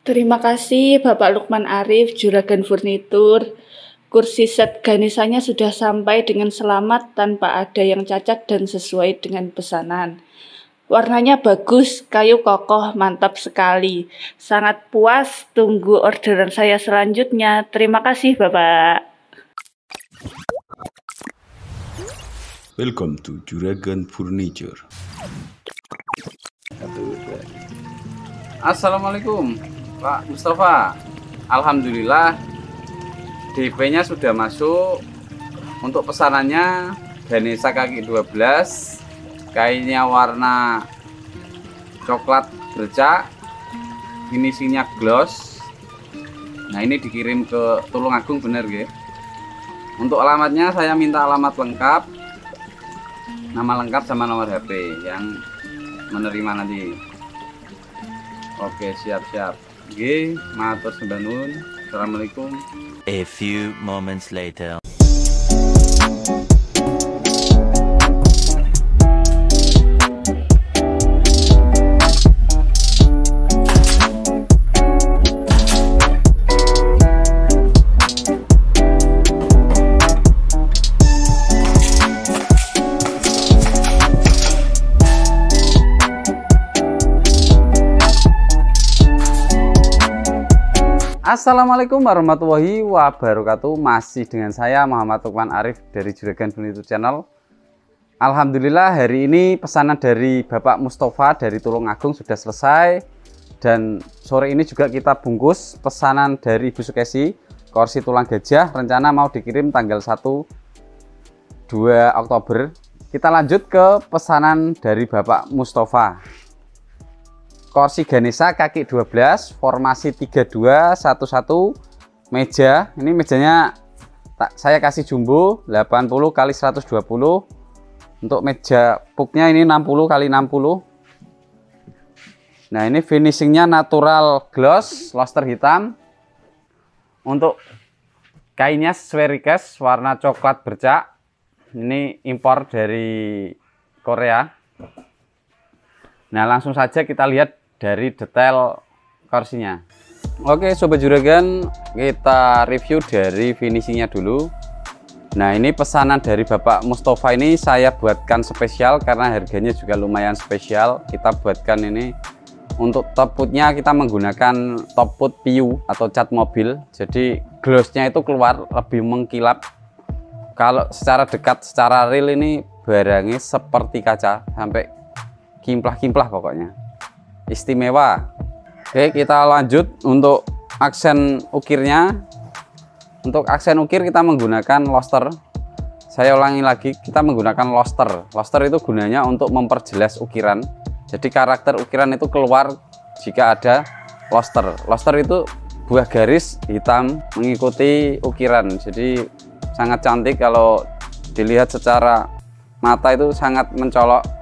Terima kasih Bapak Lukman Arif, Juragan Furnitur. Kursi set Ganesanya sudah sampai dengan selamat tanpa ada yang cacat dan sesuai dengan pesanan. Warnanya bagus, kayu kokoh, mantap sekali. Sangat puas, tunggu orderan saya selanjutnya. Terima kasih Bapak. Welcome to Juragan Furniture. Assalamualaikum Pak Mustafa. Alhamdulillah DP-nya sudah masuk. Untuk pesanannya Ganesha kaki 12, kainnya warna coklat bercak, finishingnya gloss. Nah, ini dikirim ke Tulungagung, bener nggih? Untuk alamatnya saya minta alamat lengkap, nama lengkap sama nomor HP yang menerima nanti. Oke, siap-siap. Oke, matur sembah nuwun. Assalamualaikum. A few moments later. Assalamualaikum warahmatullahi wabarakatuh. Masih dengan saya Muhammad Lukman Arif dari Juragan Furniture Channel. Alhamdulillah hari ini pesanan dari Bapak Mustafa dari Tulungagung sudah selesai. Dan sore ini juga kita bungkus pesanan dari Ibu Sukesi, kursi tulang gajah, rencana mau dikirim tanggal 1-2 Oktober. Kita lanjut ke pesanan dari Bapak Mustafa. Kursi Ganesha kaki 12, formasi 3211, meja. Ini mejanya saya kasih jumbo 80 x 120. Untuk meja puknya ini 60 x 60. Nah, ini finishingnya natural gloss, luster hitam. Untuk kainnya Sverikes warna coklat bercak. Ini impor dari Korea. Nah, langsung saja kita lihat dari detail kursinya. Oke Sobat Juragan, kita review dari finishingnya dulu. Nah, ini pesanan dari Bapak Mustafa ini saya buatkan spesial karena harganya juga lumayan spesial. Kita buatkan ini untuk top putnya kita menggunakan top put PU atau cat mobil. Jadi glossnya itu keluar lebih mengkilap. Kalau secara dekat, secara real ini barangnya seperti kaca, sampai kimplah-kimplah pokoknya. Istimewa. Oke, kita lanjut untuk aksen ukirnya. Untuk aksen ukir kita menggunakan luster. Saya ulangi lagi, kita menggunakan luster. Luster itu gunanya untuk memperjelas ukiran. Jadi karakter ukiran itu keluar jika ada luster. Luster itu buah garis hitam mengikuti ukiran. Jadi sangat cantik kalau dilihat secara mata, itu sangat mencolok.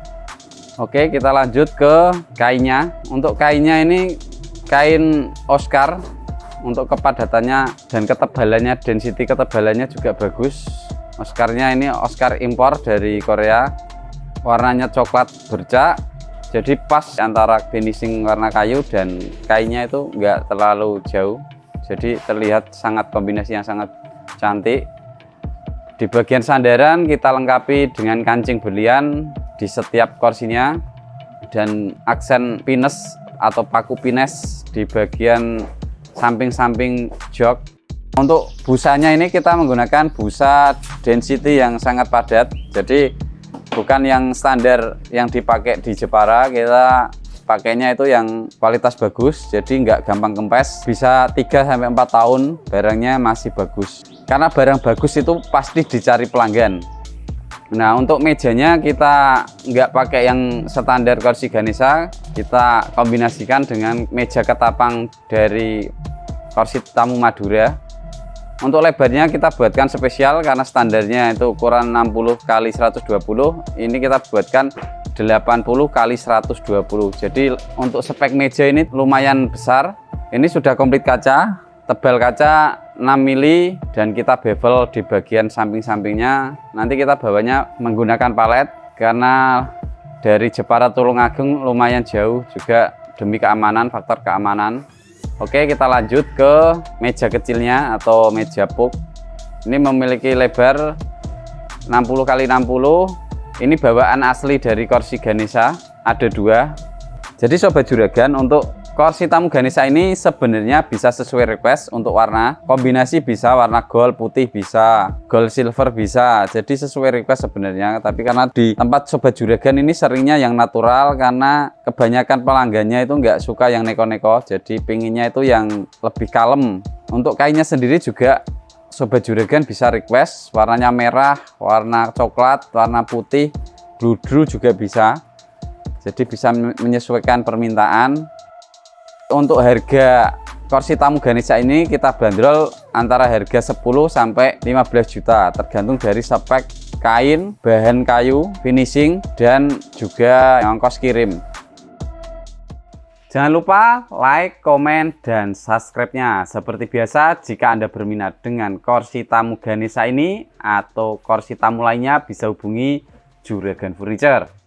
Oke, kita lanjut ke kainnya. Untuk kainnya ini kain Oscar. Untuk kepadatannya dan ketebalannya, density ketebalannya juga bagus. Oscarnya ini Oscar impor dari Korea. Warnanya coklat bercak. Jadi pas antara finishing warna kayu dan kainnya itu enggak terlalu jauh. Jadi terlihat sangat kombinasi yang sangat cantik. Di bagian sandaran kita lengkapi dengan kancing berlian di setiap kursinya dan aksen pines atau paku pines di bagian samping-samping jok. Untuk busanya ini kita menggunakan busa density yang sangat padat, jadi bukan yang standar yang dipakai di Jepara. Kita pakainya itu yang kualitas bagus, jadi nggak gampang kempes, bisa 3-4 tahun barangnya masih bagus, karena barang bagus itu pasti dicari pelanggan. Nah, untuk mejanya kita nggak pakai yang standar kursi Ganesha, kita kombinasikan dengan meja ketapang dari kursi tamu Madura. Untuk lebarnya kita buatkan spesial karena standarnya itu ukuran 60 x 120. Ini kita buatkan 80 x 120. Jadi untuk spek meja ini lumayan besar. Ini sudah komplit kaca, tebal kaca 6 mili, dan kita bevel di bagian samping-sampingnya. Nanti kita bawanya menggunakan palet karena dari Jepara Tulungagung lumayan jauh juga demi keamanan, faktor keamanan. Oke, kita lanjut ke meja kecilnya atau meja puk. Ini memiliki lebar 60 x 60. Ini bawaan asli dari kursi Ganesha, ada 2. Jadi sobat juragan, untuk kursi tamu Ganesha ini sebenarnya bisa sesuai request untuk warna. Kombinasi bisa warna gold, putih bisa, gold silver bisa. Jadi sesuai request sebenarnya. Tapi karena di tempat sobat juragan ini seringnya yang natural, karena kebanyakan pelanggannya itu nggak suka yang neko-neko. Jadi pinginnya itu yang lebih kalem. Untuk kainnya sendiri juga sobat juragan bisa request warnanya merah, warna coklat, warna putih, bludru juga bisa. Jadi bisa menyesuaikan permintaan. Untuk harga kursi tamu Ganesha ini kita bandrol antara harga 10 sampai 15 juta tergantung dari spek kain, bahan kayu, finishing, dan juga ongkos kirim. Jangan lupa like, komen, dan subscribe-nya. Seperti biasa, jika Anda berminat dengan kursi tamu Ganesha ini atau kursi tamu lainnya bisa hubungi Juragan Furniture.